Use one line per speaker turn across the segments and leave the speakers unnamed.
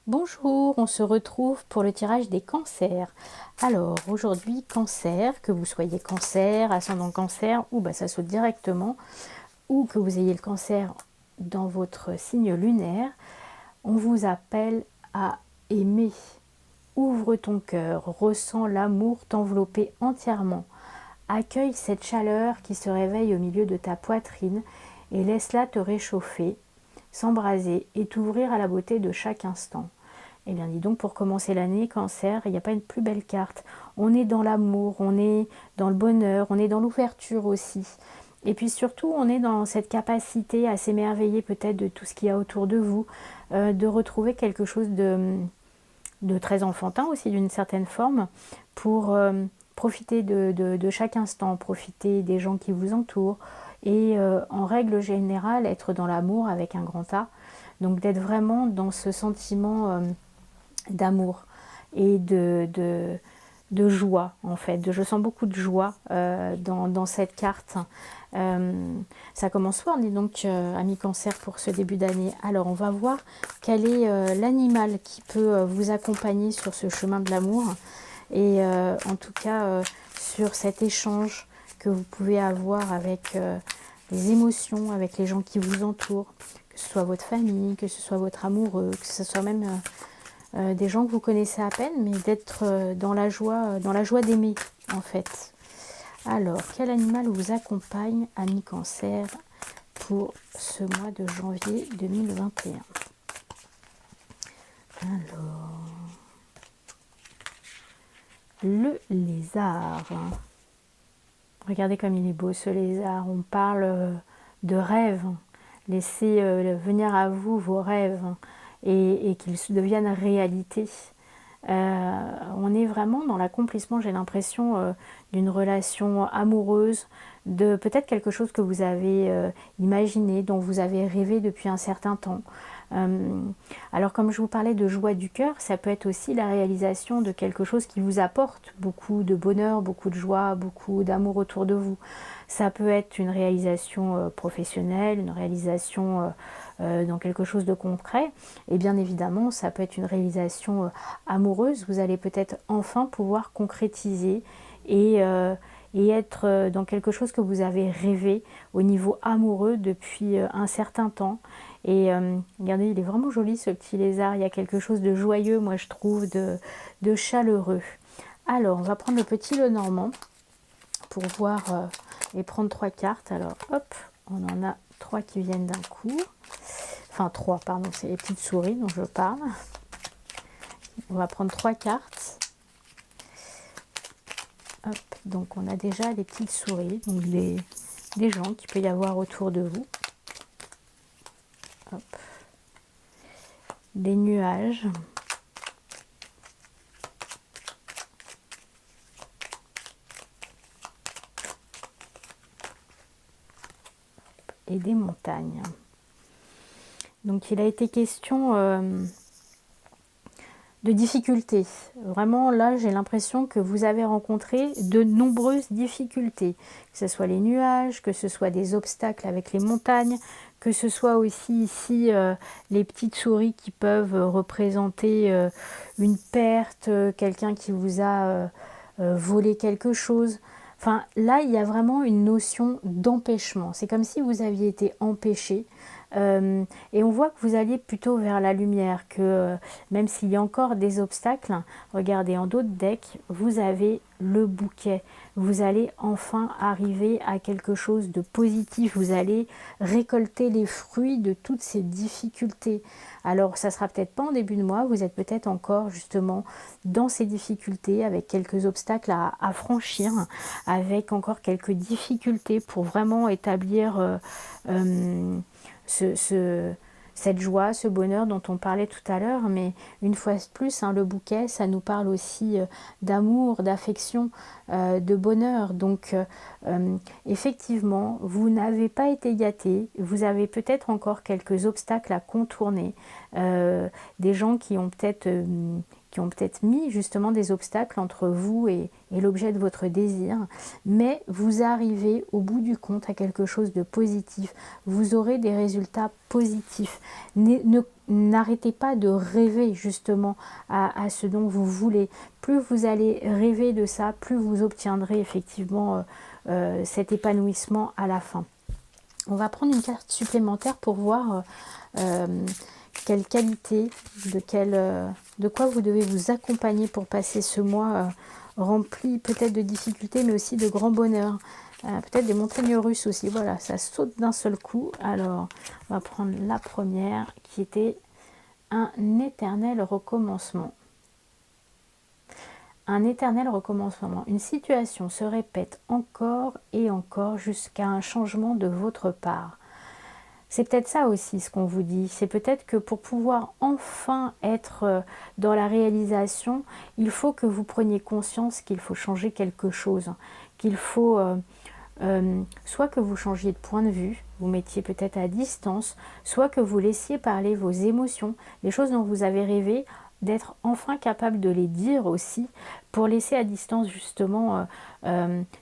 Bonjour, on se retrouve pour le tirage des cancers. Alors aujourd'hui, cancer, que vous soyez cancer, ascendant cancer, ou ça saute directement, ou que vous ayez le cancer dans votre signe lunaire, on vous appelle à aimer. Ouvre ton cœur, ressens l'amour t'envelopper entièrement. Accueille cette chaleur qui se réveille au milieu de ta poitrine et laisse-la te réchauffer, s'embraser et t'ouvrir à la beauté de chaque instant. Eh bien dis donc, pour commencer l'année, cancer, il n'y a pas une plus belle carte. On est dans l'amour, on est dans le bonheur, on est dans l'ouverture aussi. Et puis surtout, on est dans cette capacité à s'émerveiller peut-être de tout ce qu'il y a autour de vous, de retrouver quelque chose de très enfantin aussi d'une certaine forme, pour profiter de chaque instant, profiter des gens qui vous entourent, et en règle générale, être dans l'amour avec un grand A. Donc d'être vraiment dans ce sentiment d'amour et de joie en fait. Je sens beaucoup de joie dans cette carte. Ça commence fort, dis donc, ami cancer, pour ce début d'année. Alors on va voir quel est l'animal qui peut vous accompagner sur ce chemin de l'amour, et en tout cas sur cet échange que vous pouvez avoir avec les émotions, avec les gens qui vous entourent, que ce soit votre famille, que ce soit votre amoureux, que ce soit même des gens que vous connaissez à peine, mais d'être dans la joie d'aimer en fait. Alors, quel animal vous accompagne, ami cancer, pour ce mois de janvier 2021? Alors, le lézard. Regardez comme il est beau ce lézard. On parle de rêve. Laissez venir à vous vos rêves et qu'ils deviennent réalité. On est vraiment dans l'accomplissement, j'ai l'impression, d'une relation amoureuse, de peut-être quelque chose que vous avez imaginé, dont vous avez rêvé depuis un certain temps. Alors comme je vous parlais de joie du cœur, ça peut être aussi la réalisation de quelque chose qui vous apporte beaucoup de bonheur, beaucoup de joie, beaucoup d'amour autour de vous. Ça peut être une réalisation professionnelle, une réalisation dans quelque chose de concret, et bien évidemment ça peut être une réalisation amoureuse. Vous allez peut-être enfin pouvoir concrétiser et être dans quelque chose que vous avez rêvé au niveau amoureux depuis un certain temps. Et regardez, il est vraiment joli ce petit lézard, il y a quelque chose de joyeux, moi je trouve, de chaleureux. Alors on va prendre le petit Lenormand pour voir et prendre 3 cartes. Alors hop, on en a 3 qui viennent d'un coup. Enfin 3, pardon, c'est les petites souris dont je parle. On va prendre 3 cartes. Hop, donc on a déjà les petites souris, donc des gens qu'il peut y avoir autour de vous. Hop. Des nuages. Et des montagnes. Donc il a été question de difficultés. Vraiment là j'ai l'impression que vous avez rencontré de nombreuses difficultés. Que ce soit les nuages, que ce soit des obstacles avec les montagnes, que ce soit aussi ici les petites souris qui peuvent représenter une perte, quelqu'un qui vous a volé quelque chose. Enfin, là, il y a vraiment une notion d'empêchement. C'est comme si vous aviez été empêché. Et on voit que vous alliez plutôt vers la lumière, que même s'il y a encore des obstacles, regardez, en d'autres decks, vous avez le bouquet. Vous allez enfin arriver à quelque chose de positif. Vous allez récolter les fruits de toutes ces difficultés. Alors, ça sera peut-être pas en début de mois, vous êtes peut-être encore justement dans ces difficultés, avec quelques obstacles à franchir, avec encore quelques difficultés pour vraiment établir cette joie, ce bonheur dont on parlait tout à l'heure. Mais une fois de plus, le bouquet, ça nous parle aussi d'amour, d'affection, de bonheur. Donc effectivement, vous n'avez pas été gâté, vous avez peut-être encore quelques obstacles à contourner, des gens qui ont peut-être qui ont peut-être mis justement des obstacles entre vous et l'objet de votre désir, mais vous arrivez au bout du compte à quelque chose de positif. Vous aurez des résultats positifs. N'arrêtez pas de rêver justement à ce dont vous voulez. Plus vous allez rêver de ça, plus vous obtiendrez effectivement cet épanouissement à la fin. On va prendre une carte supplémentaire pour voir quelle qualité, de quoi vous devez vous accompagner pour passer ce mois rempli peut-être de difficultés, mais aussi de grand bonheur. Peut-être des montagnes russes aussi. Voilà, ça saute d'un seul coup. Alors, on va prendre la première qui était un éternel recommencement. Un éternel recommencement. Une situation se répète encore et encore jusqu'à un changement de votre part. C'est peut-être ça aussi ce qu'on vous dit. C'est peut-être que pour pouvoir enfin être dans la réalisation, il faut que vous preniez conscience qu'il faut changer quelque chose. Qu'il faut soit que vous changiez de point de vue, vous mettiez peut-être à distance, soit que vous laissiez parler vos émotions, les choses dont vous avez rêvé, d'être enfin capable de les dire aussi, pour laisser à distance justement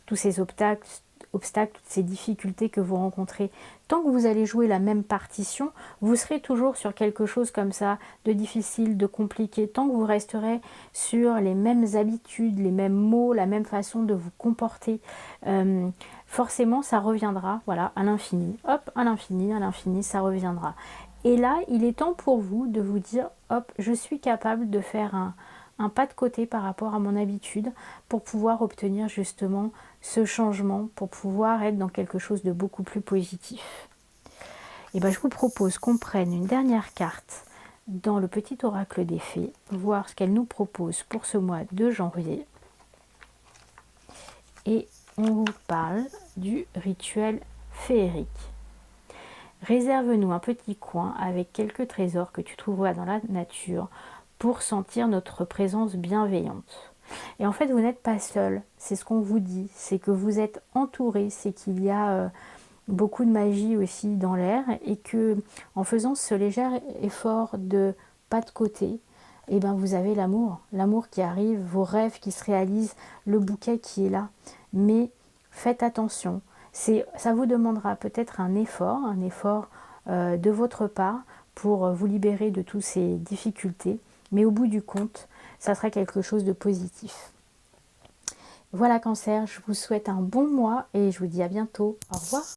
tous ces obstacles, toutes ces difficultés que vous rencontrez. Tant que vous allez jouer la même partition, vous serez toujours sur quelque chose comme ça, de difficile, de compliqué. Tant que vous resterez sur les mêmes habitudes, les mêmes mots, la même façon de vous comporter, forcément ça reviendra, voilà, à l'infini. Hop, à l'infini, ça reviendra. Et là, il est temps pour vous de vous dire, hop, je suis capable de faire un pas de côté par rapport à mon habitude pour pouvoir obtenir justement ce changement, pour pouvoir être dans quelque chose de beaucoup plus positif. Et bien, je vous propose qu'on prenne une dernière carte dans le petit oracle des fées, voir ce qu'elle nous propose pour ce mois de janvier. Et on vous parle du rituel féerique. Réserve-nous un petit coin avec quelques trésors que tu trouveras dans la nature pour sentir notre présence bienveillante. Et en fait, vous n'êtes pas seul, c'est ce qu'on vous dit, c'est que vous êtes entouré, c'est qu'il y a beaucoup de magie aussi dans l'air et que en faisant ce léger effort de pas de côté, et ben vous avez l'amour qui arrive, vos rêves qui se réalisent, le bouquet qui est là. Mais faites attention, ça vous demandera peut-être un effort de votre part pour vous libérer de toutes ces difficultés. Mais au bout du compte, ça sera quelque chose de positif. Voilà Cancer, je vous souhaite un bon mois et je vous dis à bientôt. Au revoir.